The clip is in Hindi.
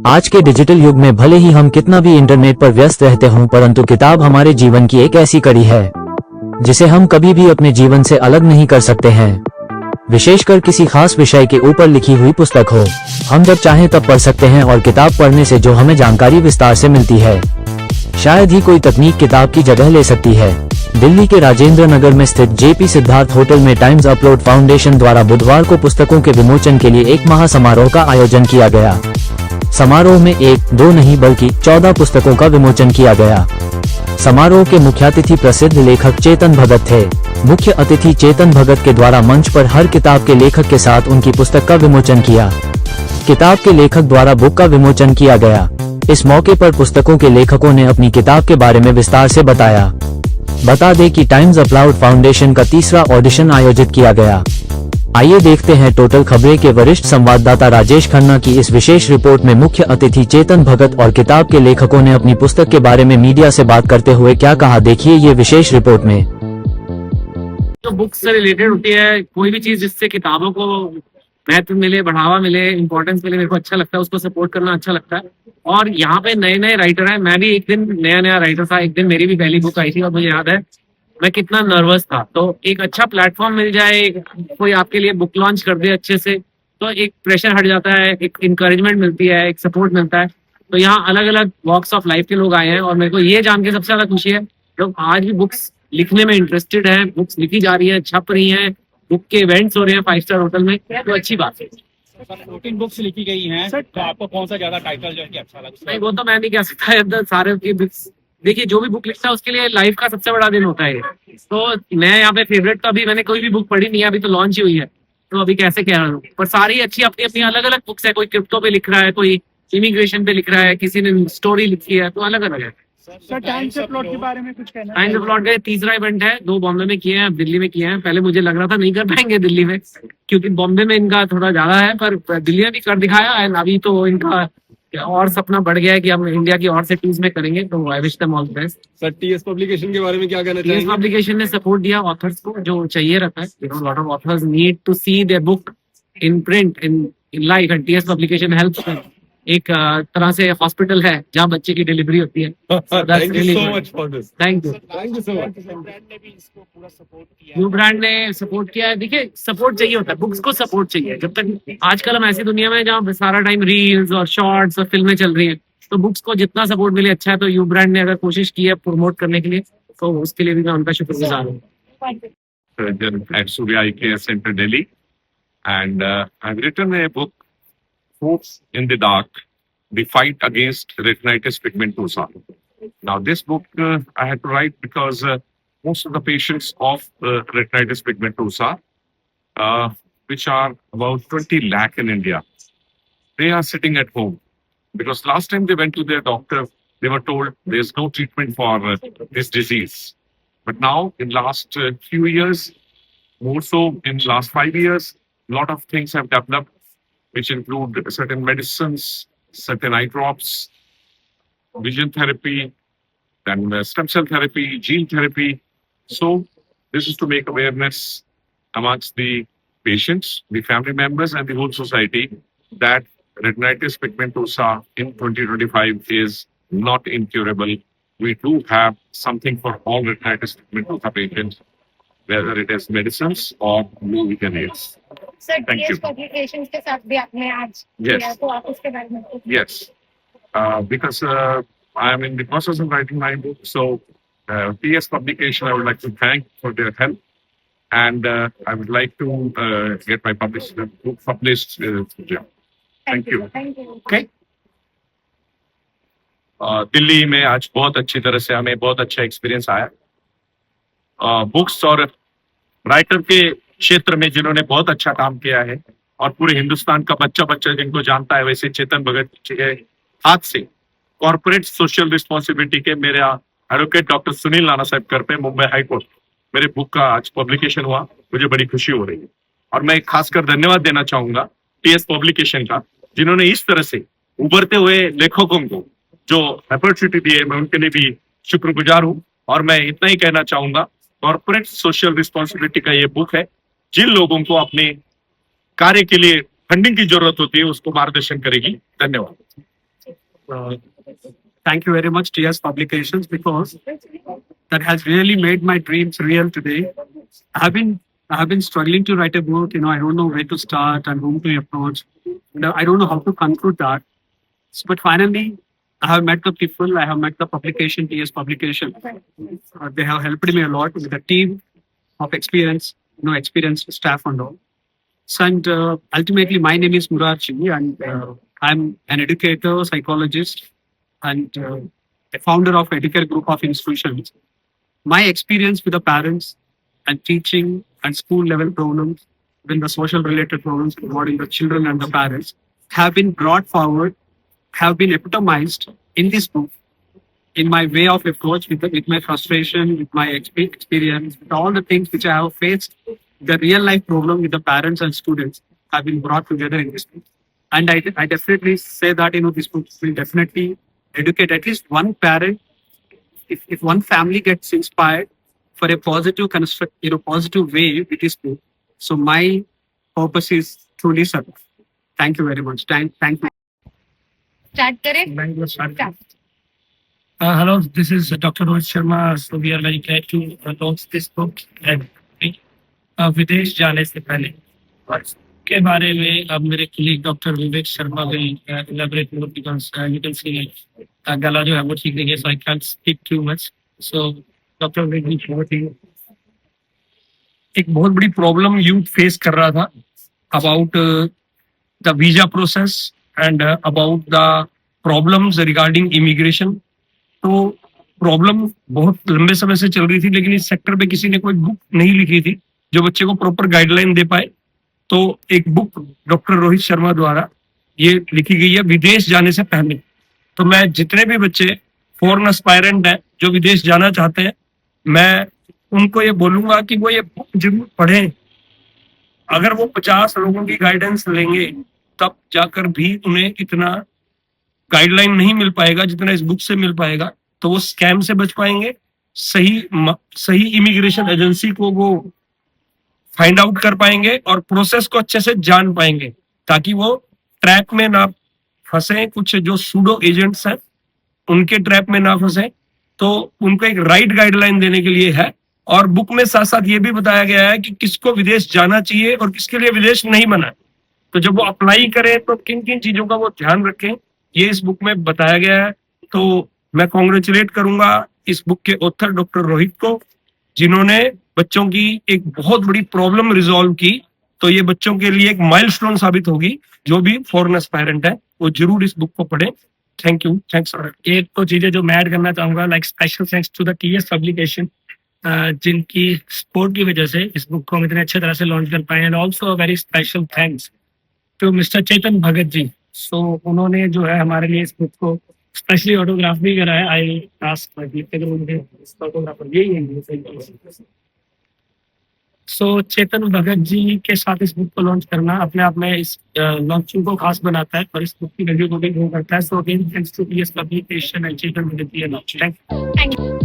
आज के डिजिटल युग में भले ही हम कितना भी इंटरनेट पर व्यस्त रहते हों, परंतु किताब हमारे जीवन की एक ऐसी कड़ी है जिसे हम कभी भी अपने जीवन से अलग नहीं कर सकते हैं। विशेषकर किसी खास विषय के ऊपर लिखी हुई पुस्तक हो, हम जब चाहें तब पढ़ सकते हैं और किताब पढ़ने से जो हमें जानकारी विस्तार से मिलती है, शायद ही कोई तकनीक किताब की जगह ले सकती है। दिल्ली के राजेंद्र नगर में स्थित जेपी सिद्धार्थ होटल में टाइम्स अपलोड फाउंडेशन द्वारा बुधवार को पुस्तकों के विमोचन के लिए एक महासमारोह का आयोजन किया गया। समारोह में 1-2 नहीं बल्कि 14 पुस्तकों का विमोचन किया गया। समारोह के मुख्यातिथि प्रसिद्ध लेखक चेतन भगत थे। मुख्य अतिथि चेतन भगत के द्वारा मंच पर हर किताब के लेखक के साथ उनकी पुस्तक का विमोचन किया। किताब के लेखक द्वारा बुक का विमोचन किया गया। इस मौके पर पुस्तकों के लेखकों ने अपनी किताब के बारे में विस्तार से बताया। बता दें कि टाइम्स अपलोड फाउंडेशन का तीसरा ऑडिशन आयोजित किया गया। आइए देखते हैं टोटल खबरें के वरिष्ठ संवाददाता राजेश खन्ना की इस विशेष रिपोर्ट में मुख्य अतिथि चेतन भगत और किताब के लेखकों ने अपनी पुस्तक के बारे में मीडिया से बात करते हुए क्या कहा, देखिए ये विशेष रिपोर्ट में। जो बुक्स से रिलेटेड होती है, कोई भी चीज जिससे किताबों को महत्व मिले, बढ़ावा मिले, इंपॉर्टेंस मिले, मेरे को अच्छा लगता है, उसको सपोर्ट करना अच्छा लगता है। और यहाँ पे नए नए राइटर हैं, मैं भी एक दिन नया राइटर था। एक दिन मेरी भी पहली बुक आई थी और मुझे याद है मैं कितना नर्वस था। तो एक अच्छा प्लेटफॉर्म मिल जाए, कोई आपके लिए बुक लॉन्च कर दे अच्छे से, तो एक प्रेशर हट जाता है, एक इंकरेजमेंट मिलती है, एक सपोर्ट मिलता है। तो यहाँ अलग अलग वॉक्स ऑफ लाइफ के लोग आए हैं और मेरे को ये जान के सबसे ज्यादा खुशी है लोग आज भी बुक्स लिखने में इंटरेस्टेड है, बुक्स लिखी जा रही है, छप रही है, बुक के इवेंट्स हो रहे हैं 5 स्टार होटल में, तो अच्छी बात है। 14 बुक्स लिखी गई हैं, तो आपको कौन सा ज्यादा टाइटल जो है कि अच्छा लगा? नहीं, वो तो मैं नहीं कह सकता। सारे की बुक्स देखिए, जो भी बुक लिखता है उसके लिए लाइफ का सबसे बड़ा दिन होता है। तो मैं यहाँ पे फेवरेट तो अभी मैंने कोई भी बुक पढ़ी नहीं है, अभी तो लॉन्च ही हुई है, तो अभी कैसे कह रहा हूँ। पर सारी अच्छी अपनी अपनी अलग अलग बुक्स है। कोई क्रिप्टो पे लिख रहा है, कोई इमिग्रेशन पे लिख रहा है, किसी ने स्टोरी लिखी है, तो अलग अलग है। सर, टाइम्स अपलोड के बारे में कुछ कहना? टाइम्स अपलोड का तीसरा इवेंट है, 2 बॉम्बे में किए हैं, अब दिल्ली में किए हैं। पहले मुझे लग रहा था नहीं कर पाएंगे दिल्ली में, क्योंकि बॉम्बे में इनका थोड़ा ज्यादा है, पर दिल्ली में भी कर दिखाया है। अभी तो इनका और सपना बढ़ गया है कि हम इंडिया की और सिटीज में करेंगे, तो I wish them all the best. Sir, TS publication के बारे में क्या कहना चाहिए? टीएस पब्लिकेशन ने सपोर्ट दिया ऑथर्स को, जो चाहिए रहता है। Lot of authors need to see their book in print, in live, and TS publication helps. एक तरह से हॉस्पिटल है जहाँ बच्चे की डिलीवरी होती है। Thank you so much for this. Thank you so much. Brand ने भी इसको पूरा सपोर्ट किया। न्यू ब्रांड ने सपोर्ट किया है। देखिए, सपोर्ट चाहिए होता है, बुक्स को सपोर्ट चाहिए। जब तक आजकल हम ऐसी दुनिया में जहाँ सारा टाइम रील्स और शॉर्ट्स और फिल्में चल रही हैं, तो बुक्स को जितना सपोर्ट मिले अच्छा है। तो यू ब्रांड ने अगर कोशिश की है प्रमोट करने के लिए, तो उसके लिए भी मैं उनका शुक्रगुजार हूँ। At Surya Eye Care Center, Delhi, and I've written a book, Hopes in the Dark: The Fight Against Retinitis Pigmentosa. Now, this book I had to write because most of the patients of retinitis pigmentosa, which are about 20 lakh in India, they are sitting at home because last time they went to their doctor, they were told there's no treatment for this disease. But now, in last few years, more so in last 5 years, a lot of things have developed, which include certain medicines, certain eye drops, vision therapy, then stem cell therapy, gene therapy. So this is to make awareness amongst the patients, the family members, and the whole society that retinitis pigmentosa in 2025 is not incurable. We do have something for all retinitis pigmentosa patients, whether it is medicines or low vision aids. Sir, Thank TS you. Publications के साथ भी आपने आज Yes. किया, तो आप उसके बारे में कुछ? Yes, because I am in the process of writing my book, so TS Publication I would like to thank for their help, and I would like to get my book published. Thank you. Thank you. Okay. Delhi में आज बहुत अच्छी तरह से हमें बहुत अच्छा एक्सपीरियंस आया। बुक्स और राइटर के क्षेत्र में जिन्होंने बहुत अच्छा काम किया है और पूरे हिंदुस्तान का बच्चा बच्चा जिनको जानता है, वैसे चेतन भगत के हाथ से कॉर्पोरेट सोशल रिस्पॉन्सिबिलिटी के मेरे एडवोकेट डॉक्टर सुनील नाना साहब कर पे मुंबई हाई कोर्ट मेरे बुक का आज पब्लिकेशन हुआ, मुझे बड़ी खुशी हो रही है। और मैं खासकर धन्यवाद देना चाहूंगा टीएस पब्लिकेशन का, जिन्होंने इस तरह से उभरते हुए लेखकों को जो अपॉर्चुनिटी दी है, मैं उनके लिए भी शुक्रगुजार हूँ। और मैं इतना ही कहना चाहूंगा, कॉर्पोरेट सोशल रिस्पॉन्सिबिलिटी का ये बुक है, जिन लोगों को अपने कार्य के लिए फंडिंग की जरूरत होती है उसको मार्गदर्शन करेगी। धन्यवाद। uh, thank you very much, TS Publications, because that has really made my dreams real today. I have been struggling to write a book. You know, I don't know where to start and whom to approach. You know, I don't know how to conclude that. But finally, I have met the people. I have met the publication, TS Publication. They have helped me a lot with a team of experience, you know, experienced staff and all. So, and ultimately, my name is Murarchi, and I'm an educator, psychologist, and a founder of Educare Group of Institutions. My experience with the parents and teaching and school level problems, when the social related problems involving the children and the parents have been brought forward, have been epitomized in this book, in my way of approach, with my frustration, with my experience, with all the things which I have faced, the real life problem with the parents and students have been brought together in this book. And I definitely say that, you know, this book will definitely educate at least one parent. If one family gets inspired for a positive construct, you know, positive way with this book, so my purpose is truly served. Thank you very much. Thank you. Start करें Start. Hello, this is Dr. Rohit Sharma. So we are very glad to launch this book and विदेश जाने से पहले के बारे में अब मेरे colleague Dr. Vivek Sharma will elaborate more because you can see गला जो है वो ठीक नहीं है, so I can't speak too much. So Dr. Vivek, over to you. एक बहुत बड़ी प्रॉब्लम यूथ फेस कर रहा था about the visa process and about the problems regarding immigration. तो प्रॉब्लम बहुत लंबे समय से चल रही थी, लेकिन इस सेक्टर पे किसी ने कोई बुक नहीं लिखी थी जो बच्चे को प्रॉपर गाइडलाइन दे पाए. तो एक बुक डॉक्टर रोहित शर्मा द्वारा ये लिखी गई है विदेश जाने से पहले. तो मैं जितने भी बच्चे फॉरेन एस्पायरेंट हैं जो विदेश जाना चाहते हैं, मैं उनको ये बोलूंगा कि वो ये बुक जरूर पढ़ें. अगर वो 50 लोगों की गाइडेंस लेंगे तब जाकर भी उन्हें इतना गाइडलाइन नहीं मिल पाएगा जितना इस बुक से मिल पाएगा. तो वो स्कैम से बच पाएंगे, सही इमिग्रेशन एजेंसी को वो फाइंड आउट कर पाएंगे और प्रोसेस को अच्छे से जान पाएंगे, ताकि वो ट्रैप में ना फंसे. कुछ जो सूडो एजेंट्स हैं उनके ट्रैप में ना फंसे. तो उनको एक राइट गाइडलाइन देने के लिए है. और बुक में साथ साथ ये भी बताया गया है कि किसको विदेश जाना चाहिए और किसके लिए विदेश नहीं बना. तो जब वो अप्लाई करें तो किन किन चीजों का वो ध्यान रखें, ये इस बुक में बताया गया है. तो मैं कॉन्ग्रेचुलेट करूंगा इस बुक के ऑथर डॉक्टर रोहित को, जिन्होंने बच्चों की एक बहुत बड़ी प्रॉब्लम रिजॉल्व की. तो ये बच्चों के लिए एक माइलस्टोन साबित होगी. जो भी फॉरेन एस्पायरेंट है वो जरूर इस बुक को पढ़ें. Thank you. थैंक्स. एक तो चीजें जो मैं ऐड करना चाहूंगा, like special thanks to the TS publication, जिनकी सपोर्ट की वजह से इस बुक को हम इतने अच्छे तरह से लॉन्च कर पाए. And also very special thanks to mister Chetan Bhagat ji. So उन्होंने जो है हमारे लिए इस बुक को स्पेशली ऑटोग्राफ भी करा है. आई आस्क ऑटोग्राफर यही है. सो चेतन भगत जी के साथ इस बुक को लॉन्च करना अपने आप में इस लॉन्चिंग को खास बनाता है और इस बुक की वैल्यू को भी ग्रो करता है. So again thanks to TS publication and Chetan Bhagat ji. Thank you. Thank you.